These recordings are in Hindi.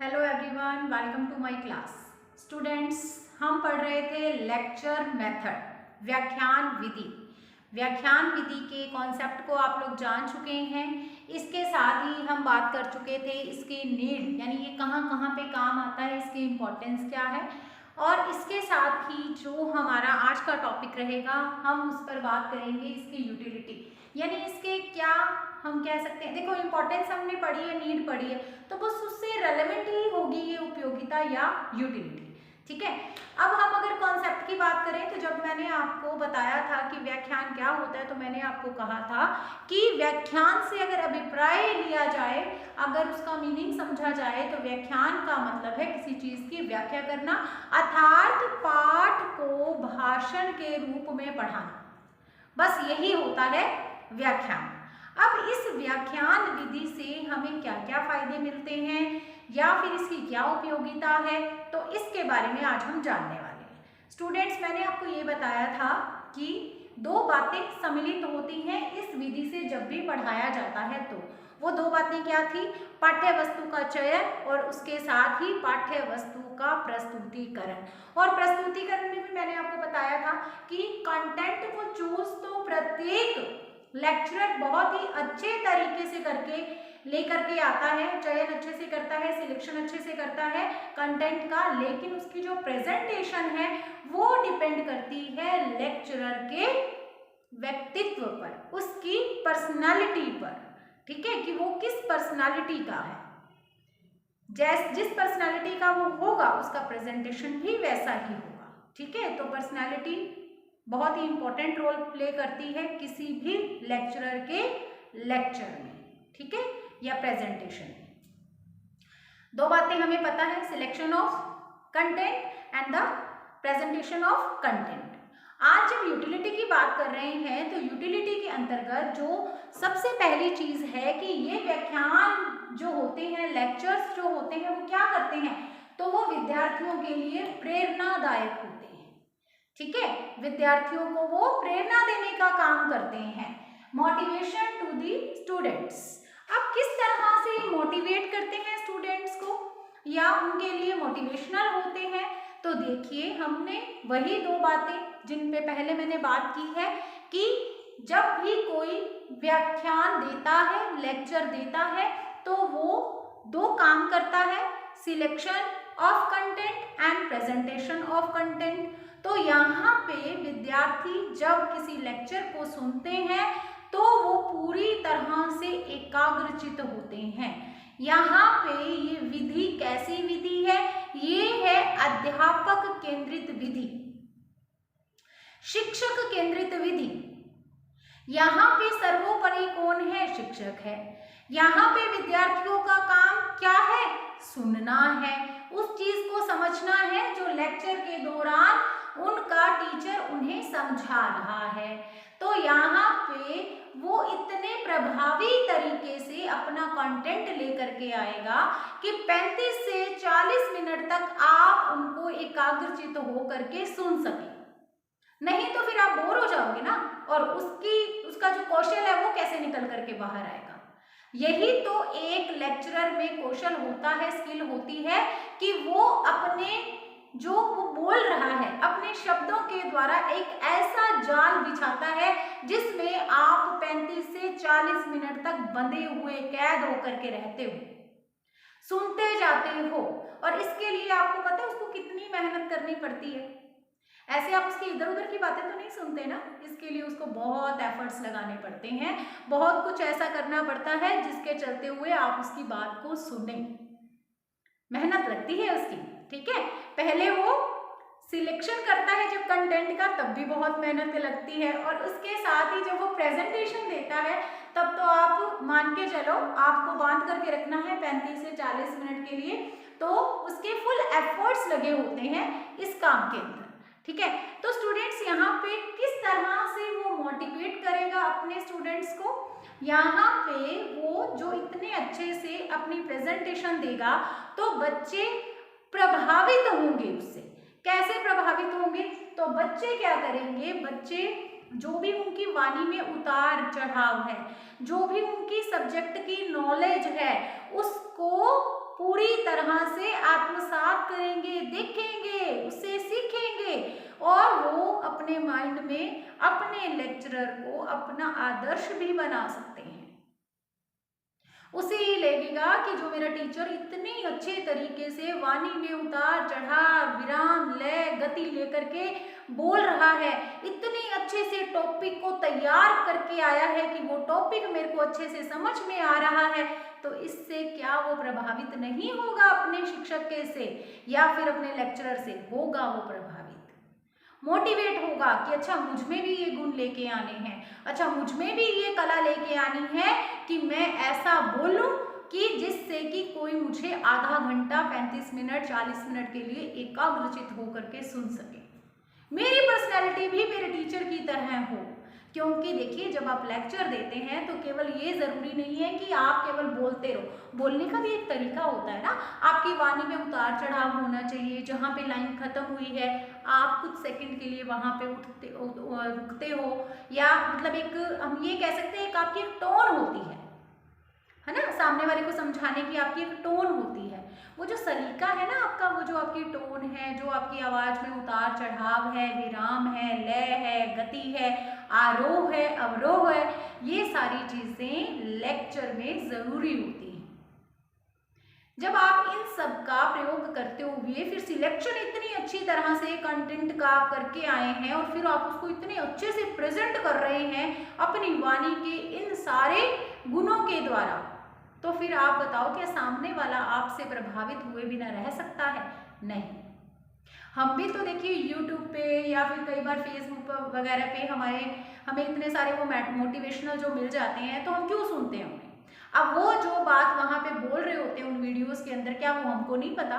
Hello everyone, welcome to my class. Students, हम पढ़ रहे थे लेक्चर मेथड, व्याख्यान विधि। व्याख्यान विधि के कॉन्सेप्ट को आप लोग जान चुके हैं। इसके साथ ही हम बात कर चुके थे इसकी नीड, यानी ये कहाँ कहाँ पे काम आता है, इसकी इम्पोर्टेंस क्या है। और इसके साथ ही जो हमारा आज का टॉपिक रहेगा, हम उस पर बात करेंगे इसकी यूटिलिटी, यानी इसके क्या हम कह सकते हैं। देखो, इम्पोर्टेंस हमने पढ़ी है, नीड पढ़ी है, तो बस उससे रेलेवेंट ही होगी ये उपयोगिता या यूटिलिटी। ठीक है। अब हम अगर कॉन्सेप्ट की बात करें तो जब मैंने आपको बताया था कि व्याख्यान क्या होता है, तो मैंने आपको कहा था कि व्याख्यान से अगर अभिप्राय लिया जाए, अगर उसका मीनिंग समझा जाए, तो व्याख्यान का मतलब है किसी चीज की व्याख्या करना, अर्थात पाठ को भाषण के रूप में पढ़ाना। बस यही होता है व्याख्यान। अब इस व्याख्यान विधि से हमें क्या क्या फायदे मिलते हैं या फिर इसकी क्या उपयोगिता है, तो इसके बारे में आज हम जानने वाले हैं। स्टूडेंट्स, मैंने आपको ये बताया था कि दो बातें सम्मिलित होती हैं इस विधि से जब भी पढ़ाया जाता है। तो वो दो बातें क्या थी? पाठ्य वस्तु का चयन और उसके साथ ही पाठ्य वस्तु का प्रस्तुतिकरण। और प्रस्तुतिकरण में भी मैंने आपको बताया था कि कंटेंट को चूज तो प्रत्येक लेक्चरर बहुत ही अच्छे तरीके से करके लेकर के आता है, चयन अच्छे से करता है, सिलेक्शन अच्छे से करता है कंटेंट का, लेकिन उसकी जो प्रेजेंटेशन है वो डिपेंड करती है लेक्चरर के व्यक्तित्व पर, उसकी पर्सनालिटी पर। ठीक है, कि वो किस पर्सनालिटी का है। जिस पर्सनालिटी का वो होगा उसका प्रेजेंटेशन भी वैसा ही होगा। ठीक है, तो पर्सनालिटी बहुत ही इंपॉर्टेंट रोल प्ले करती है किसी भी लेक्चरर के लेक्चर में। ठीक है, या प्रेजेंटेशन में। दो बातें हमें पता है, selection of content and the presentation of content. आज जब यूटिलिटी की बात कर रहे हैं तो यूटिलिटी के अंतर्गत जो सबसे पहली चीज है कि ये व्याख्यान जो होते हैं, लेक्चर्स जो होते हैं, वो क्या करते हैं, तो वो विद्यार्थियों के लिए प्रेरणादायक होते हैं। ठीक है, विद्यार्थियों को वो प्रेरणा देने का काम करते हैं, मोटिवेशन टू दी स्टूडेंट्स। अब किस तरह से मोटिवेट करते हैं स्टूडेंट्स को या उनके लिए मोटिवेशनल होते हैं, तो देखिए, हमने वही दो बातें जिन पे पहले मैंने बात की है कि जब भी कोई व्याख्यान देता है, लेक्चर देता है, तो वो दो काम करता है, selection of content and presentation of content. तो यहाँ पे विद्यार्थी जब किसी लेक्चर को सुनते हैं तो वो पूरी तरह से एकाग्रचित होते हैं। यहाँ पे ये विधि कैसी विधि है? ये है अध्यापक केंद्रित विधि, शिक्षक केंद्रित विधि। यहाँ पे सर्वोपरि कौन है? शिक्षक है। यहाँ पे विद्यार्थियों का काम क्या है? सुनना है, उस चीज को समझना है जो लेक्चर के दौरान उनका टीचर उन्हें समझा रहा है। तो यहाँ पे वो इतने प्रभावी तरीके से अपना कंटेंट लेकर के आएगा कि 35 से 40 मिनट तक आप उनको एकाग्रचित होकर के सुन सकें। नहीं तो फिर आप बोर हो जाओगे ना, और उसका जो कौशल है वो कैसे निकल करके बाहर आएगा। यही तो एक लेक्चरर में कौशल होता है, स्किल होती है कि वो अपने जो वो बोल रहा है अपने शब्दों के द्वारा एक ऐसा जाल बिछाता है जिसमें आप 35 से 40 मिनट तक बंधे हुए, कैद होकर के रहते हो, सुनते जाते हो। और इसके लिए आपको पता है उसको कितनी मेहनत करनी पड़ती है। ऐसे आप उसकी इधर उधर की बातें तो नहीं सुनते ना, इसके लिए उसको बहुत एफर्ट्स लगाने पड़ते हैं, बहुत कुछ ऐसा करना पड़ता है जिसके चलते हुए आप उसकी बात को सुने। मेहनत लगती है उसकी। ठीक है, पहले वो सिलेक्शन करता है जब कंटेंट का, तब भी बहुत मेहनत लगती है, और उसके साथ ही जब वो प्रेजेंटेशन देता है तब तो आप मान के चलो आपको बांध करके रखना है 35 से 40 मिनट के लिए, तो उसके फुल एफर्ट्स लगे होते हैं इस काम के अंदर। ठीक है, तो स्टूडेंट्स यहाँ पे किस तरह से वो मोटिवेट करेगा अपने स्टूडेंट्स को? यहाँ पे वो जो इतने अच्छे से अपनी प्रेजेंटेशन देगा तो बच्चे प्रभावित होंगे उससे। कैसे प्रभावित होंगे? तो बच्चे क्या करेंगे, बच्चे जो भी उनकी वाणी में उतार चढ़ाव है, जो भी उनकी सब्जेक्ट की नॉलेज है, उसको पूरी पूरी तरह से आत्मसात करेंगे, देखेंगे, उससे सीखेंगे और वो अपने माइंड में अपने लेक्चरर को अपना आदर्श भी बना सकते हैं। उसे ये लगेगा कि जो मेरा टीचर इतनी अच्छे तरीके से वाणी में उतार चढ़ाव, विराम, लय, गति लेकर के बोल रहा है, इतने अच्छे से टॉपिक को तैयार करके आया है कि वो टॉपिक मेरे को अच्छे से समझ में आ रहा है, तो इससे क्या वो प्रभावित नहीं होगा अपने शिक्षक के से या फिर अपने लेक्चरर से? होगा वो प्रभावित, मोटिवेट होगा कि अच्छा मुझ में भी ये गुण लेके आने हैं, अच्छा मुझ में भी ये कला लेके आनी है कि मैं ऐसा बोलूं कि जिससे कि कोई मुझे आधा घंटा, 35 मिनट, 40 मिनट के लिए एकाग्रचित होकर के सुन सके। मेरी पर्सनैलिटी भी मेरे टीचर की तरह हो, क्योंकि देखिए जब आप लेक्चर देते हैं तो केवल ये ज़रूरी नहीं है कि आप केवल बोलते रहो, बोलने का भी एक तरीका होता है ना। आपकी वाणी में उतार चढ़ाव होना चाहिए, जहाँ पे लाइन खत्म हुई है आप कुछ सेकंड के लिए वहाँ पे रुकते हो, या मतलब एक हम ये कह सकते हैं एक आपकी टोन होती है ना, सामने वाले को समझाने की आपकी एक टोन होती है। वो जो सलीका है ना आपका, वो जो आपकी टोन है, जो आपकी आवाज़ में उतार चढ़ाव है, विराम है, लय है, गति है, आरोह है, अवरोह है, ये सारी चीज़ें लेक्चर में ज़रूरी होती हैं। जब आप इन सब का प्रयोग करते हुए फिर सिलेक्शन इतनी अच्छी तरह से कंटेंट का आप करके आए हैं और फिर आप उसको इतने अच्छे से प्रेजेंट कर रहे हैं अपनी वाणी के इन सारे गुणों के द्वारा, तो फिर आप बताओ कि सामने वाला आपसे प्रभावित हुए बिना रह सकता है? नहीं। हम भी तो देखिए यूट्यूब पे या फिर कई बार फेसबुक वगैरह पे हमें इतने सारे वो मोटिवेशनल जो मिल जाते हैं, तो हम क्यों सुनते हैं उन्हें? अब वो जो बात वहाँ पे बोल रहे होते हैं उन वीडियोस के अंदर, क्या वो हमको नहीं पता?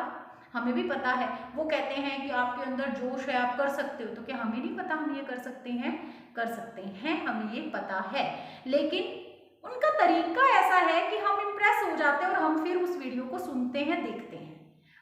हमें भी पता है। वो कहते हैं कि आपके अंदर जोश है, आप कर सकते हो, तो क्या हमें नहीं पता हम ये कर सकते हैं? कर सकते हैं, हमें ये पता है, लेकिन उनका तरीका ऐसा है कि हम इम्प्रेस हो जाते हैं और हम फिर उस वीडियो को सुनते हैं, देखते हैं,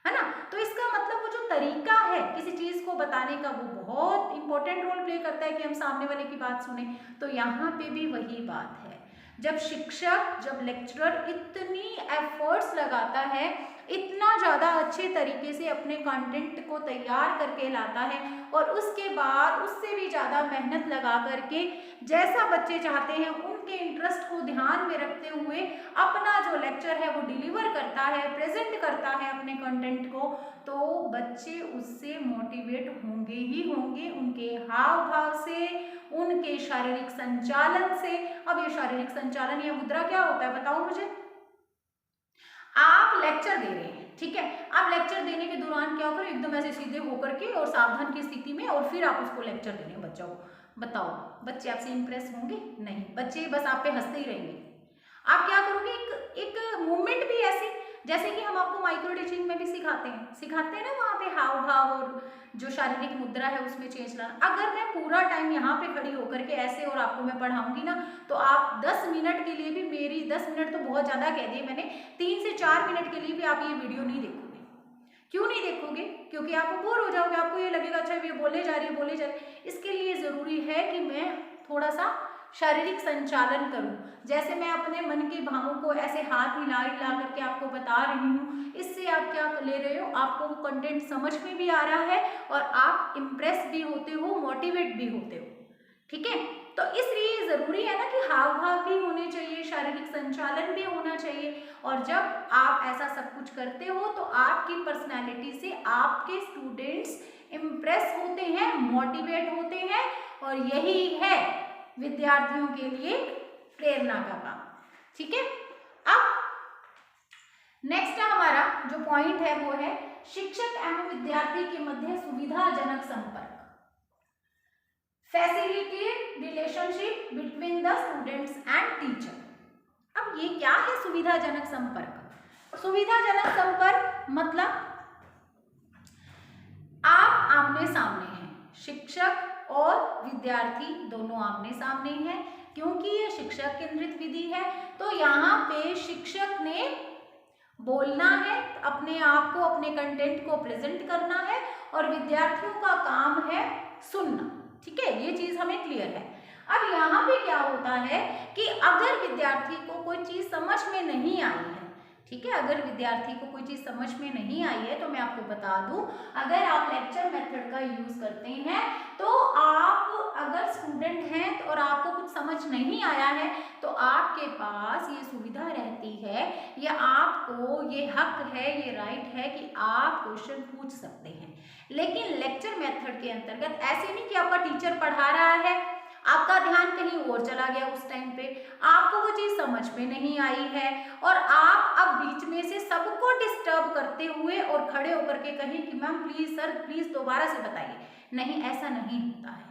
है ना। तो इसका मतलब वो जो तरीका है किसी चीज़ को बताने का, वो बहुत इंपॉर्टेंट रोल प्ले करता है कि हम सामने वाले की बात सुने। तो यहाँ पे भी वही बात है, जब शिक्षक, जब लेक्चरर इतनी एफर्ट्स लगाता है, इतना ज़्यादा अच्छे तरीके से अपने कंटेंट को तैयार करके लाता है और उसके बाद उससे भी ज़्यादा मेहनत लगा करके जैसा बच्चे चाहते हैं उनके इंटरेस्ट को ध्यान में रखते हुए अपना जो लेक्चर है वो डिलीवर करता है, प्रेजेंट करता है अपने कंटेंट को, तो बच्चे उससे मोटिवेट होंगे ही होंगे, उनके हाव भाव से, उनके शारीरिक संचालन से। अब ये शारीरिक संचालन या मुद्रा क्या होता है बताओ मुझे? आप लेक्चर दे रहे हैं, ठीक है, आप लेक्चर देने के दौरान क्या करो, एकदम ऐसे सीधे होकर के और सावधान की स्थिति में, और फिर आप उसको लेक्चर दे रहे हैं बच्चों को। बताओ बच्चे आपसे इंप्रेस होंगे? नहीं, बच्चे बस आप पे हंसते ही रहेंगे। आप क्या करोगे, एक मूवमेंट भी ऐसी जैसे कि हम आपको माइक्रो टीचिंग में भी सिखाते हैं ना, वहाँ पे हाव भाव और जो शारीरिक मुद्रा है उसमें चेंज लाना। अगर मैं पूरा टाइम यहाँ पे खड़ी होकर के ऐसे और आपको मैं पढ़ाऊंगी ना, तो आप 10 मिनट के लिए भी, मेरी 10 मिनट तो बहुत ज़्यादा कह दिए मैंने, 3 से 4 मिनट के लिए भी आप ये वीडियो नहीं देखोगे। क्यों नहीं देखोगे? क्योंकि आप बोर हो जाओगे, आपको ये लगेगा अच्छा ये बोले जा रही है। इसके लिए ज़रूरी है कि मैं थोड़ा सा शारीरिक संचालन करूं, जैसे मैं अपने मन के भावों को ऐसे हाथ हिला करके आपको बता रही हूँ। इससे आप क्या ले रहे हो, आपको वो कंटेंट समझ में भी आ रहा है और आप इम्प्रेस भी होते हो, मोटिवेट भी होते हो, ठीक है। तो इसलिए ज़रूरी है ना कि हाव भाव भी होने चाहिए, शारीरिक संचालन भी होना चाहिए, और जब आप ऐसा सब कुछ करते हो तो आपकी पर्सनैलिटी से आपके स्टूडेंट्स इम्प्रेस होते हैं, मोटिवेट होते हैं, और यही है विद्यार्थियों के लिए प्रेरणा का काम, ठीक है। अब नेक्स्ट हमारा जो पॉइंट है वो है शिक्षक एवं विद्यार्थी के मध्य सुविधाजनक संपर्क, facilitate relationship between the students and teacher. अब ये क्या है सुविधाजनक संपर्क? सुविधाजनक संपर्क मतलब आप आमने सामने हैं, शिक्षक और विद्यार्थी दोनों आमने सामने हैं, क्योंकि ये शिक्षक केंद्रित विधि है। तो यहाँ पे शिक्षक ने बोलना है, अपने आप को, अपने कंटेंट को प्रेजेंट करना है, और विद्यार्थियों का काम है सुनना, ठीक है। ये चीज हमें क्लियर है। अब यहाँ पे क्या होता है कि अगर विद्यार्थी को कोई चीज समझ में नहीं आई है, ठीक है, अगर विद्यार्थी को कोई चीज समझ में नहीं आई है तो मैं आपको बता दूं, अगर आप लेक्चर मेथड का यूज करते हैं तो आप अगर स्टूडेंट हैं तो और आपको कुछ समझ नहीं आया है तो आपके पास ये सुविधा रहती है या आपको ये हक है, ये राइट है कि आप क्वेश्चन पूछ सकते हैं। लेकिन लेक्चर मेथड के अंतर्गत ऐसे नहीं कि आपका टीचर पढ़ा रहा है, आपका ध्यान कहीं और चला गया, उस टाइम पे आपको वो चीज समझ में नहीं आई है और आप अब बीच में से सबको डिस्टर्ब करते हुए और खड़े होकर के कहें कि मैम प्लीज सर प्लीज दोबारा से बताइए। नहीं, ऐसा नहीं होता है।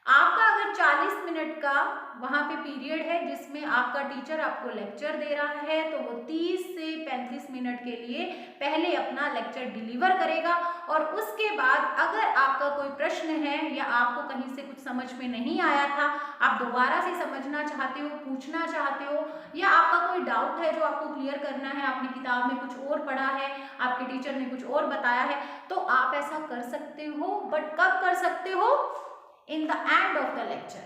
आपका अगर 40 मिनट का वहां पे पीरियड है जिसमें आपका टीचर आपको लेक्चर दे रहा है तो वो 30 से 35 मिनट के लिए पहले अपना लेक्चर डिलीवर करेगा और उसके बाद अगर आपका कोई प्रश्न है या आपको कहीं से कुछ समझ में नहीं आया था, आप दोबारा से समझना चाहते हो, पूछना चाहते हो या आपका कोई डाउट है जो आपको क्लियर करना है, आपने किताब में कुछ और पढ़ा है, आपके टीचर ने कुछ और बताया है, तो आप ऐसा कर सकते हो। बट कब कर सकते हो? In the end of the lecture.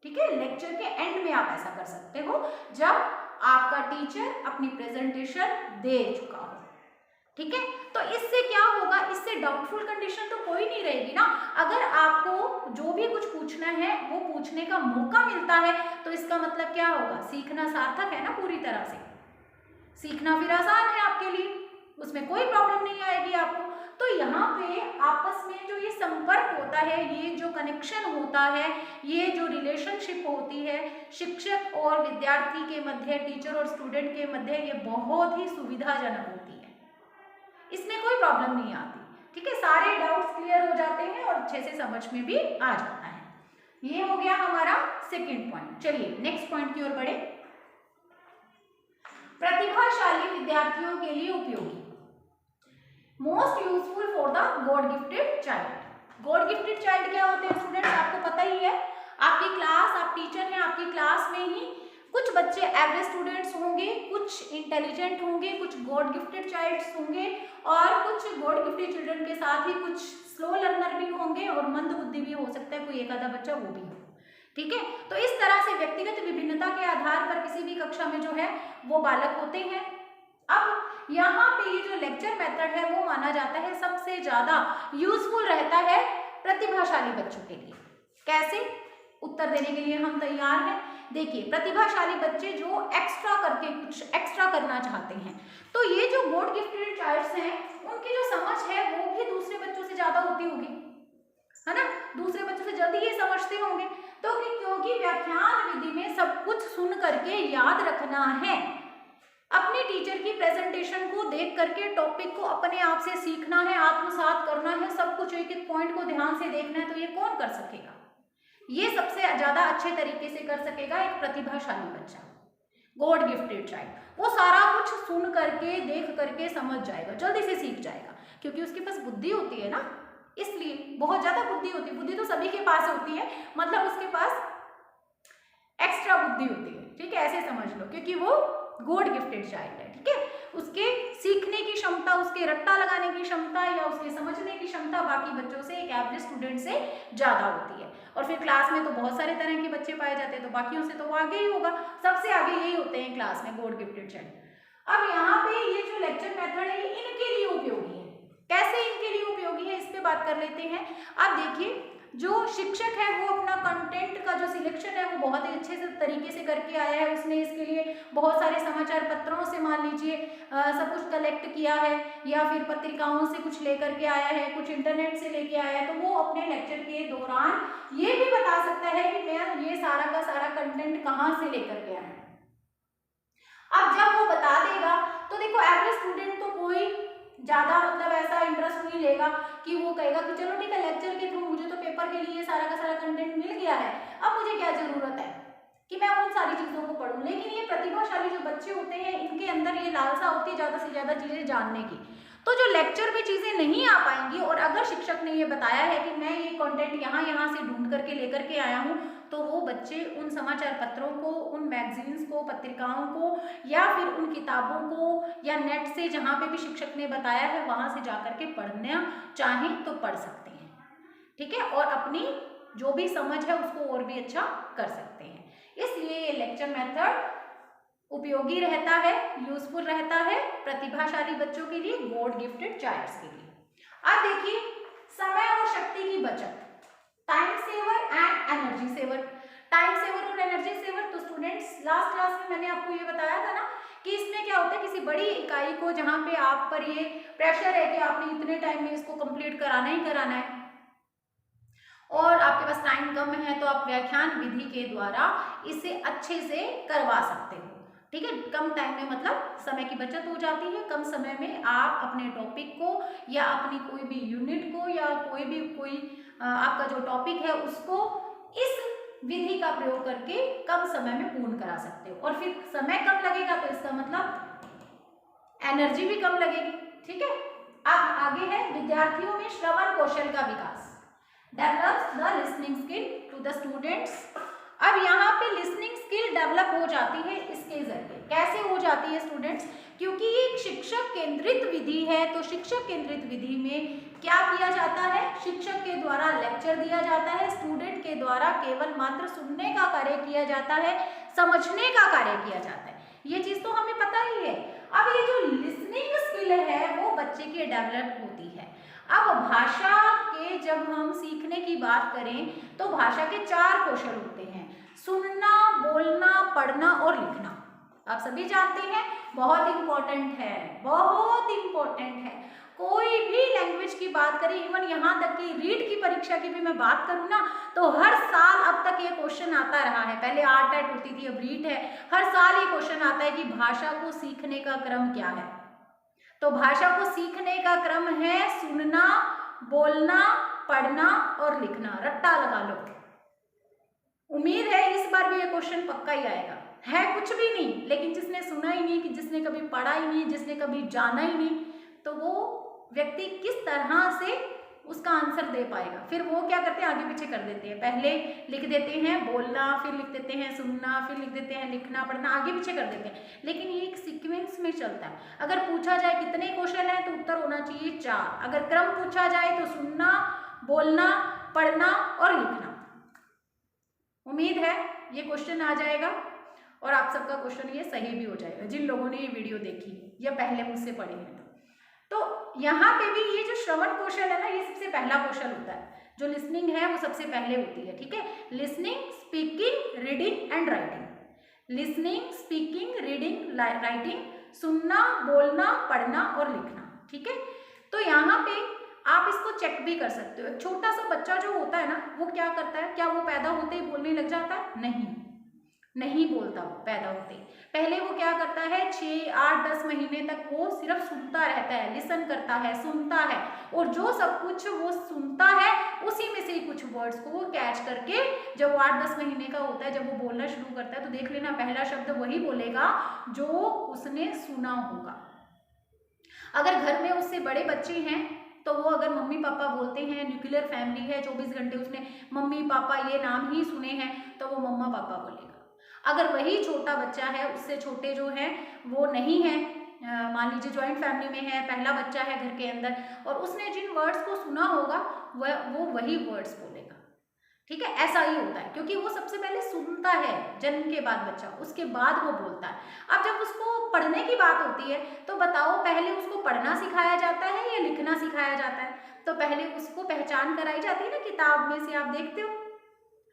ठीक है, लेक्चर के एंड में आप ऐसा कर सकते हो जब आपका टीचर अपनी प्रेजेंटेशन दे चुका हो। ठीक है, तो इससे क्या होगा, इससे डाउटफुल कंडीशन तो कोई नहीं रहेगी ना। अगर आपको जो भी कुछ पूछना है वो पूछने का मौका मिलता है तो इसका मतलब क्या होगा, सीखना सार्थक है ना पूरी तरह से। सीखना फिर आसान है आपके लिए, उसमें कोई प्रॉब्लम नहीं आएगी आपको। तो यहाँ पे आपस में जो ये संपर्क होता है, ये जो कनेक्शन होता है, ये जो रिलेशनशिप होती है शिक्षक और विद्यार्थी के मध्य, टीचर और स्टूडेंट के मध्य, ये बहुत ही सुविधाजनक होती है, इसमें कोई प्रॉब्लम नहीं आती। ठीक है, सारे डाउट्स क्लियर हो जाते हैं और अच्छे से समझ में भी आ जाता है। ये हो गया हमारा सेकेंड पॉइंट। चलिए नेक्स्ट पॉइंट की ओर बढ़े। प्रतिभाशाली विद्यार्थियों के लिए उपयोगी, most useful for the God gifted child. God gifted child क्या होते हैं स्टूडेंट्स, आपको पता ही है। आपकी क्लास, आप टीचर हैं, आपकी क्लास में ही कुछ बच्चे एवरेज स्टूडेंट्स होंगे, कुछ इंटेलिजेंट होंगे, कुछ गॉड गिफ्टेड चाइल्ड्स होंगे और कुछ गॉड गिफ्टेड चिल्ड्रन के साथ ही कुछ स्लो लर्नर भी होंगे और मंद बुद्धि भी हो सकता है, कोई एक आधा बच्चा वो भी हो। ठीक है, तो इस तरह से व्यक्तिगत विभिन्नता के आधार पर किसी भी कक्षा में जो है वो बालक होते हैं। अब यहाँ पे ये जो लेक्चर मेथड है वो माना जाता है सबसे ज्यादा यूजफुल रहता है प्रतिभाशाली बच्चों के लिए। कैसे? उत्तर देने के लिए हम तैयार हैं। देखिए, प्रतिभाशाली बच्चे जो एक्स्ट्रा करके कुछ एक्स्ट्रा करना चाहते हैं, तो ये जो गॉड गिफ्टेड चाइल्ड्स हैं उनकी जो समझ है वो भी दूसरे बच्चों से ज्यादा होती होगी, है ना। दूसरे बच्चों से जल्दी ये समझते होंगे, तो क्योंकि व्याख्यान विधि में सब कुछ सुन करके याद रखना है, अपने टीचर की प्रेजेंटेशन को देख करके टॉपिक को अपने आप से सीखना है, आत्मसात करना है, सब कुछ एक एक पॉइंट को ध्यान से देखना है, तो ये कौन कर सकेगा? ये सबसे ज्यादा अच्छे तरीके से कर सकेगा एक प्रतिभाशाली बच्चा, गॉड गिफ्टेड चाइल्ड। वो सारा कुछ सुन करके, देख करके समझ जाएगा, जल्दी से सीख जाएगा, क्योंकि उसके पास बुद्धि होती है ना, इसलिए बहुत ज्यादा बुद्धि होती है। बुद्धि तो सभी के पास होती है, मतलब उसके पास एक्स्ट्रा बुद्धि होती है। ठीक है, ऐसे समझ लो, क्योंकि वो गॉड गिफ्टेड चाइल्ड है। ठीक है, उसके सीखने की क्षमता, उसके रट्टा लगाने की क्षमता या उसके समझने की क्षमता बाकी बच्चों से, एक एवरेज स्टूडेंट से ज्यादा होती है। और फिर क्लास में तो बहुत सारे तरह के बच्चे पाए जाते हैं, तो बाकियों से तो वो आगे ही होगा, सबसे आगे यही होते हैं क्लास में गॉड गिफ्टेड चाइल्ड। अब यहाँ पे ये जो लेक्चर मेथड है ये इनके लिए उपयोगी है। कैसे इनके लिए उपयोगी है, इस पे बात कर लेते हैं। अब देखिए, जो शिक्षक है वो अपना कंटेंट का जो सिलेक्शन है वो बहुत ही अच्छे से तरीके से करके आया है। उसने इसके लिए बहुत सारे समाचार पत्रों से मान लीजिए सब कुछ कलेक्ट किया है, या फिर पत्रिकाओं से कुछ लेकर के आया है, कुछ इंटरनेट से लेके आया है, तो वो अपने लेक्चर के दौरान ये भी बता सकता है कि मैं ये सारा का सारा कंटेंट कहाँ से लेकर के आया। अब जब वो बता देगा तो देखो, एवरेज स्टूडेंट तो कोई ज्यादा मतलब ऐसा इंटरेस्ट नहीं लेगा कि वो कहेगा कि चलो ठीक है, लेक्चर के थ्रू मुझे तो पेपर के लिए सारा का सारा कंटेंट मिल गया है, अब मुझे क्या जरूरत है कि मैं उन सारी चीजों को पढूं। लेकिन ये प्रतिभाशाली जो बच्चे होते हैं, इनके अंदर ये लालसा होती है ज्यादा से ज्यादा चीजें जानने की। तो जो लेक्चर में चीजें नहीं आ पाएंगी और अगर शिक्षक ने ये बताया है कि मैं ये कंटेंट यहाँ से ढूंढ करके लेकर के आया हूँ, तो वो बच्चे उन समाचार पत्रों को, उन मैगजीन्स को, पत्रिकाओं को, या फिर उन किताबों को, या नेट से जहाँ पे भी शिक्षक ने बताया है वहां से जाकर के पढ़ना चाहें तो पढ़ सकते हैं। ठीक है, और अपनी जो भी समझ है उसको और भी अच्छा कर सकते हैं। इसलिए ये लेक्चर मेथड उपयोगी रहता है, यूजफुल रहता है प्रतिभाशाली बच्चों के लिए, गॉड गिफ्टेड चाइल्ड्स के लिए। अब देखिए समय और शक्ति की बचत, time saver and energy saver. Time saver और एनर्जी सेवर, तो स्टूडेंट्स लास्ट क्लास में मैंने आपको ये बताया था ना कि इसमें क्या होता है, किसी बड़ी इकाई को जहां पे आप पर ये प्रेशर है कि आपने इतने टाइम में इसको कंप्लीट कराना ही कराना है और आपके पास टाइम कम है, तो आप व्याख्यान विधि के द्वारा इसे अच्छे से करवा सकते हो। ठीक है, कम टाइम में मतलब समय की बचत हो जाती है, कम समय में आप अपने टॉपिक को या अपनी कोई भी यूनिट को या कोई आपका जो टॉपिक है उसको इस विधि का प्रयोग करके कम समय में पूर्ण करा सकते हो। और फिर समय कम लगेगा तो इसका मतलब एनर्जी भी कम लगेगी। ठीक है, अब आगे है विद्यार्थियों में श्रवण कौशल का विकास, develops the listening skill to the students. अब यहाँ पे लिसनिंग स्किल डेवलप हो जाती है इसके जरिए। कैसे हो जाती है स्टूडेंट्स, क्योंकि ये एक शिक्षक केंद्रित विधि है, तो शिक्षक केंद्रित विधि में क्या किया जाता है, शिक्षक के द्वारा लेक्चर दिया जाता है, स्टूडेंट के द्वारा केवल मात्र सुनने का कार्य किया जाता है, समझने का कार्य किया जाता है। ये चीज तो हमें पता ही है। अब ये जो लिसनिंग स्किल है वो बच्चे की डेवलप होती है। अब भाषा के जब हम सीखने की बात करें तो भाषा के 4 कौशल होते हैं, सुनना, बोलना, पढ़ना और लिखना। आप सभी जानते हैं बहुत इंपॉर्टेंट है, बहुत इंपॉर्टेंट है। कोई भी लैंग्वेज की बात करें, इवन यहाँ तक कि रीड की परीक्षा की भी मैं बात करूँ ना, तो हर साल अब तक ये क्वेश्चन आता रहा है। पहले आर्ट होती थी, अब रीड है। हर साल ये क्वेश्चन आता है कि भाषा को सीखने का क्रम क्या है। तो भाषा को सीखने का क्रम है सुनना, बोलना, पढ़ना और लिखना। रट्टा लगा लो, उम्मीद है इस बार भी ये क्वेश्चन पक्का ही आएगा। है कुछ भी नहीं, लेकिन जिसने सुना ही नहीं, कि जिसने कभी पढ़ा ही नहीं, जिसने कभी जाना ही नहीं, तो वो व्यक्ति किस तरह से उसका आंसर दे पाएगा। फिर वो क्या करते हैं, आगे पीछे कर देते हैं। पहले लिख देते हैं बोलना, फिर लिख देते हैं सुनना, फिर लिख देते हैं लिखना, पढ़ना, आगे पीछे कर देते हैं। लेकिन ये एक सीक्वेंस में चलता है। अगर पूछा जाए कितने क्वेश्चन है तो उत्तर होना चाहिए 4। अगर क्रम पूछा जाए तो सुनना, बोलना, पढ़ना और लिखना। उम्मीद है ये क्वेश्चन आ जाएगा और आप सबका क्वेश्चन ये सही भी हो जाएगा, जिन लोगों ने ये वीडियो देखी या पहले मुझसे पढ़े हैं। तो यहाँ पे भी ये जो श्रवण कौशल है ना, ये सबसे पहला कौशल होता है। जो लिसनिंग है वो सबसे पहले होती है। ठीक है, listening, speaking, reading and writing. Listening, speaking, reading, writing, सुनना, बोलना, पढ़ना और लिखना। ठीक है, तो यहाँ पे आप इसको चेक भी कर सकते हो। छोटा सा बच्चा जो होता है ना, वो क्या करता है, क्या वो पैदा होते ही बोलने लग जाता है? नहीं बोलता वो पैदा होते ही। पहले वो क्या करता है, 6, 8, 10 महीने तक वो सिर्फ सुनता रहता है, लिसन करता है, सुनता है, और जो सब कुछ वो सुनता है उसी में से ही कुछ वर्ड्स को वो कैच करके, जब वो 8-10 महीने का होता है, जब वो बोलना शुरू करता है, तो देख लेना पहला शब्द वही बोलेगा जो उसने सुना होगा। अगर घर में उससे बड़े बच्चे हैं तो वो अगर मम्मी पापा बोलते हैं, न्यूक्लियर फैमिली है, 24 घंटे उसने मम्मी पापा ये नाम ही सुने हैं, तो वो मम्मा पापा बोलेगा। अगर वही छोटा बच्चा है, उससे छोटे जो हैं वो नहीं है, मान लीजिए जॉइंट फैमिली में है, पहला बच्चा है घर के अंदर, और उसने जिन वर्ड्स को सुना होगा वो वही वर्ड्स बोलेगा। ठीक है, ऐसा ही होता है, क्योंकि वो सबसे पहले सुनता है जन्म के बाद बच्चा, उसके बाद वो बोलता है। अब जब उसको पढ़ने की बात होती है तो बताओ, पहले उसको पढ़ना सिखाया जाता है या लिखना सिखाया जाता है? तो पहले उसको पहचान कराई जाती है ना, किताब में से आप देखते हो,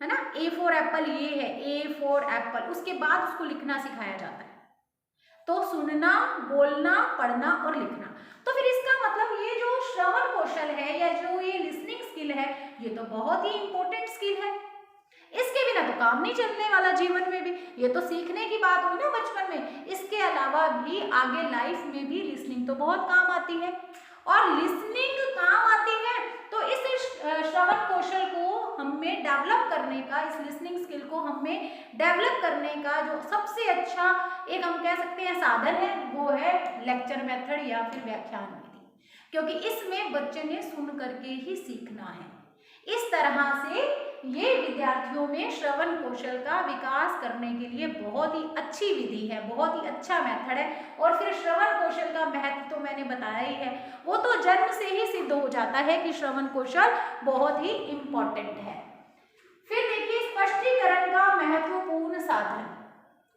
है ना, A फॉर एप्पल ये है, A फॉर एप्पल, उसके बाद उसको लिखना सिखाया जाता है। तो सुनना, बोलना, पढ़ना और लिखना। तो फिर इसका मतलब ये जो श्रवण कौशल है या जो ये लिसनिंग स्किल है, ये तो बहुत ही इंपॉर्टेंट स्किल है। इसके बिना तो काम नहीं चलने वाला जीवन में भी। ये तो सीखने की बात हुई ना बचपन में, इसके अलावा भी आगे लाइफ में भी लिसनिंग तो बहुत काम आती है। और लिसनिंग काम आती है तो इस श्रवण कौशल को हमें डेवलप करने का, इस लिसनिंग स्किल को हमें डेवलप करने का जो सबसे अच्छा एक हम कह सकते हैं साधन है, वो है लेक्चर मेथड या फिर व्याख्यान विधि, क्योंकि इसमें बच्चे ने सुन करके ही सीखना है। इस तरह से ये विद्यार्थियों में श्रवण कौशल का विकास करने के लिए बहुत ही अच्छी विधि है, बहुत ही अच्छा मेथड है। और फिर श्रवण कौशल का महत्व तो मैंने बताया ही है, वो तो जन्म से ही सिद्ध हो जाता है कि श्रवण कौशल बहुत ही इम्पोर्टेंट है। फिर देखिए स्पष्टीकरण का महत्वपूर्ण साधन।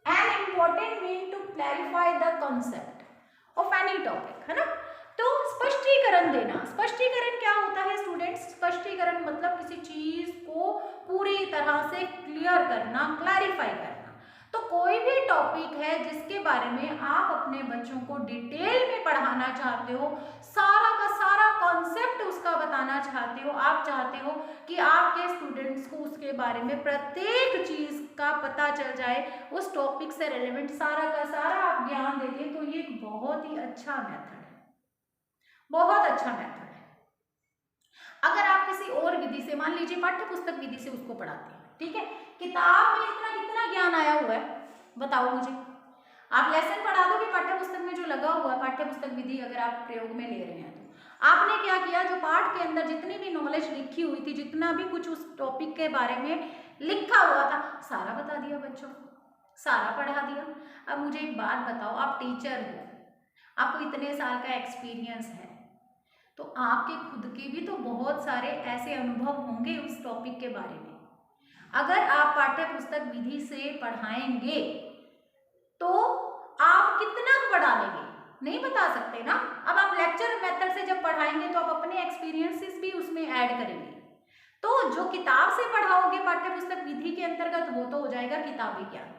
An important mean to clarify the concept of any topic, है ना। तो स्पष्टीकरण देना, स्पष्टीकरण क्या होता है स्टूडेंट्स? स्पष्टीकरण मतलब किसी चीज को पूरी तरह से क्लियर करना, क्लैरिफाई करना। तो कोई भी टॉपिक है जिसके बारे में आप अपने बच्चों को डिटेल में पढ़ाना चाहते हो, सारा का सारा कॉन्सेप्ट उसका बताना चाहते हो, आप चाहते हो कि आपके स्टूडेंट्स को उसके बारे में प्रत्येक चीज का पता चल जाए, उस टॉपिक से रिलेवेंट सारा का सारा आप ज्ञान दे दें, तो ये एक बहुत ही अच्छा मेथड है, बहुत अच्छा मेथड है। अगर आप किसी और विधि से, मान लीजिए पाठ्य पुस्तक विधि से उसको पढ़ाते हैं, ठीक है, किताब में इतना कितना ज्ञान आया हुआ है बताओ मुझे। आप लेसन पढ़ा दोगे पाठ्य पुस्तक में जो लगा हुआ है, पाठ्य पुस्तक विधि अगर आप प्रयोग में ले रहे हैं तो आपने क्या किया, जो पाठ के अंदर जितनी भी नॉलेज लिखी हुई थी, जितना भी कुछ उस टॉपिक के बारे में लिखा हुआ था, सारा बता दिया बच्चों को, सारा पढ़ा दिया। अब मुझे एक बात बताओ, आप टीचर हो, आपको इतने साल का एक्सपीरियंस है, तो आपके खुद के भी तो बहुत सारे ऐसे अनुभव होंगे उस टॉपिक के बारे में। अगर आप पाठ्य पुस्तक विधि से पढ़ाएंगे तो आप कितना पढ़ा लेंगे, नहीं बता सकते ना। अब आप लेक्चर मेथड से जब पढ़ाएंगे तो आप अपने एक्सपीरियंसेस भी उसमें ऐड करेंगे, तो जो किताब से पढ़ाओगे पाठ्य पुस्तक विधि के अंतर्गत वो तो हो जाएगा किताबी ज्ञान,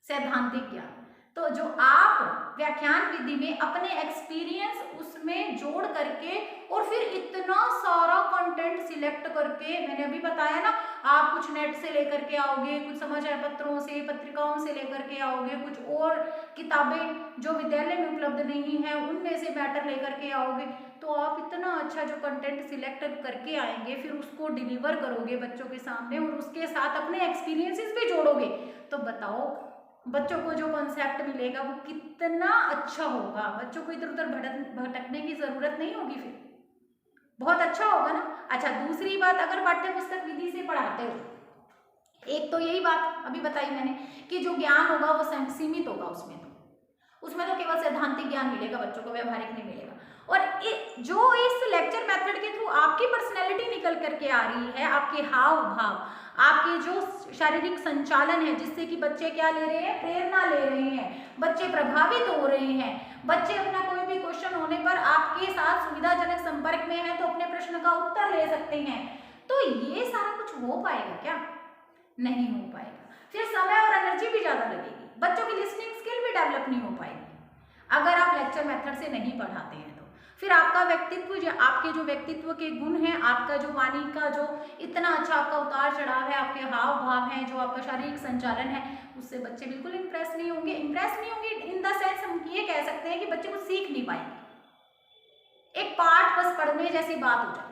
सैद्धांतिक ज्ञान। तो जो आप व्याख्यान विधि में अपने एक्सपीरियंस उसमें जोड़ करके और फिर इतना सारा कंटेंट सिलेक्ट करके, मैंने अभी बताया ना, आप कुछ नेट से लेकर के आओगे, कुछ समाचार पत्रों से, पत्रिकाओं से लेकर के आओगे, कुछ और किताबें जो विद्यालय में उपलब्ध नहीं है उनमें से मैटर लेकर के आओगे, तो आप इतना अच्छा जो कंटेंट सिलेक्ट करके आएंगे, फिर उसको डिलीवर करोगे बच्चों के सामने और उसके साथ अपने एक्सपीरियंसेस भी जोड़ोगे, तो बताओ बच्चों को जो कॉन्सेप्ट मिलेगा वो कितना अच्छा होगा। बच्चों को इधर उधर भटकने की जरूरत नहीं होगी, फिर बहुत अच्छा होगा ना। अच्छा, दूसरी बात, अगर पाठ्य पुस्तक विधि से पढ़ाते हो, एक तो यही बात अभी बताई मैंने कि जो ज्ञान होगा वो सीमित होगा, उसमें तो केवल सैद्धांतिक ज्ञान मिलेगा बच्चों को, व्यवहारिक नहीं मिलेगा। और जो इस लेक्चर मेथड के थ्रू आपकी पर्सनैलिटी निकल करके आ रही है, आपके हाव भाव, आपके जो शारीरिक संचालन है, जिससे कि बच्चे क्या ले रहे हैं, प्रेरणा ले रहे हैं, बच्चे प्रभावित हो रहे हैं, बच्चे अपना कोई भी क्वेश्चन होने पर आपके साथ सुविधाजनक संपर्क में है तो अपने प्रश्न का उत्तर ले सकते हैं, तो ये सारा कुछ हो पाएगा क्या? नहीं हो पाएगा। फिर समय और एनर्जी भी ज्यादा लगेगी, बच्चों की लिसनिंग स्किल भी डेवलप नहीं हो पाएगी अगर आप लेक्चर मेथड से नहीं पढ़ाते हैं। तो फिर आपका व्यक्तित्व, जो आपके जो व्यक्तित्व के गुण हैं, आपका जो वाणी का जो इतना अच्छा आपका उतार चढ़ाव है, आपके हाव भाव हैं, जो आपका शारीरिक संचालन है, उससे बच्चे बिल्कुल इंप्रेस नहीं होंगे। इन द सेंस हम ये कह सकते हैं कि बच्चे कुछ सीख नहीं पाएंगे, एक पाठ बस पढ़ने जैसी बात हो जाएगी।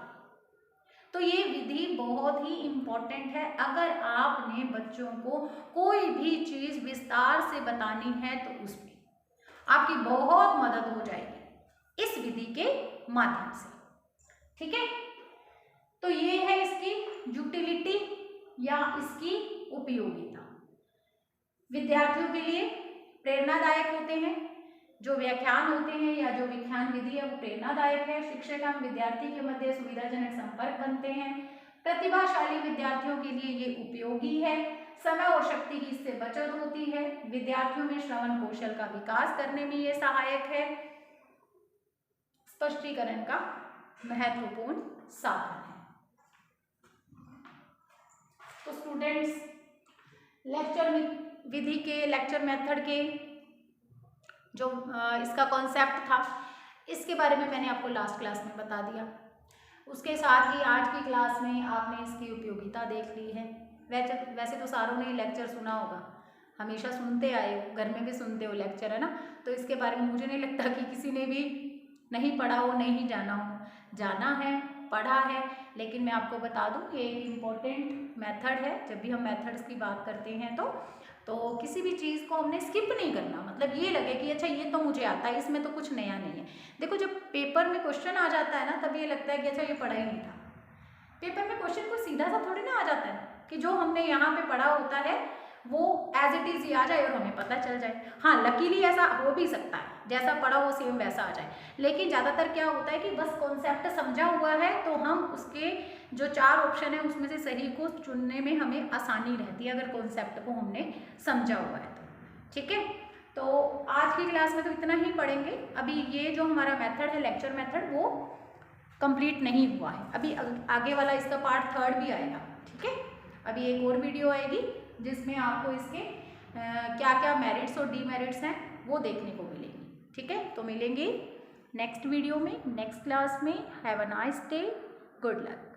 तो ये विधि बहुत ही इम्पोर्टेंट है। अगर आपने बच्चों को कोई भी चीज विस्तार से बतानी है तो उसमें आपकी बहुत मदद हो जाएगी इस विधि के माध्यम से, ठीक है। तो ये है इसकी यूटिलिटी या इसकी उपयोगिता। विद्यार्थियों के लिए प्रेरणादायक होते हैं, जो व्याख्यान होते हैं या जो व्याख्यान विधि है वो प्रेरणादायक है। शिक्षक एवं विद्यार्थी के मध्य सुविधाजनक संपर्क बनते हैं। प्रतिभाशाली विद्यार्थियों के लिए ये उपयोगी है। समय और शक्ति की इससे बचत होती है। विद्यार्थियों में श्रवण कौशल का विकास करने में ये सहायक है। स्पष्टीकरण का महत्वपूर्ण साधन है। तो स्टूडेंट्स, लेक्चर विधि के, लेक्चर मेथड के जो इसका कॉन्सेप्ट था, इसके बारे में मैंने आपको लास्ट क्लास में बता दिया। उसके साथ ही आज की क्लास में आपने इसकी उपयोगिता देख ली है। वैसे तो सारों ने लेक्चर सुना होगा, हमेशा सुनते आए हो, घर में भी सुनते हो लेक्चर, है ना। तो इसके बारे में मुझे नहीं लगता कि किसी ने भी नहीं पढ़ा हो, नहीं जाना हो। जाना है, पढ़ा है, लेकिन मैं आपको बता दूं ये इम्पोर्टेंट मेथड है। जब भी हम मेथड्स की बात करते हैं तो किसी भी चीज़ को हमने स्किप नहीं करना। मतलब ये लगे कि अच्छा ये तो मुझे आता है, इसमें तो कुछ नया नहीं है। देखो, जब पेपर में क्वेश्चन आ जाता है ना, तब ये लगता है कि अच्छा ये पढ़ा ही नहीं था। पेपर में क्वेश्चन को सीधा सा थोड़ी ना आ जाता है कि जो हमने यहाँ पे पढ़ा होता है वो एज इट इज ही आ जाए और हमें पता चल जाए। हाँ, लकीली ऐसा हो भी सकता है, जैसा पढ़ा वो सेम वैसा आ जाए। लेकिन ज़्यादातर क्या होता है कि बस कॉन्सेप्ट समझा हुआ है तो हम उसके जो 4 ऑप्शन है उसमें से सही को चुनने में हमें आसानी रहती है, अगर कॉन्सेप्ट को हमने समझा हुआ है ठीक है, तो आज की क्लास में तो इतना ही पढ़ेंगे। अभी ये जो हमारा मेथड है लेक्चर मेथड वो कंप्लीट नहीं हुआ है, अभी आगे वाला इसका पार्ट 3 भी आएगा। ठीक है, अभी एक और वीडियो आएगी जिसमें आपको इसके क्या क्या मेरिट्स और डीमेरिट्स हैं वो देखने को मिलेंगे। ठीक है, तो मिलेंगे नेक्स्ट वीडियो में, नेक्स्ट क्लास में। Have a nice day, good luck.